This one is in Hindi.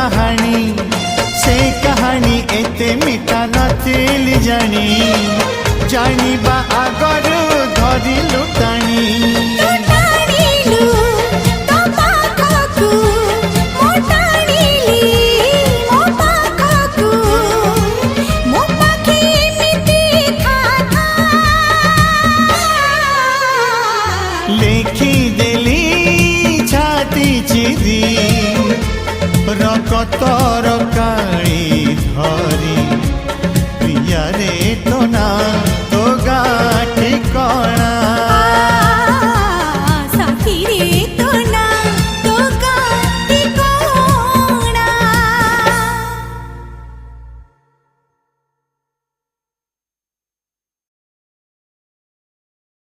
कहानी से कहानी एते मिठा नथिली जानी जानिबा आगरु धरिलु टाणी लेखी देली छाती चिरी रकतर काली धरी।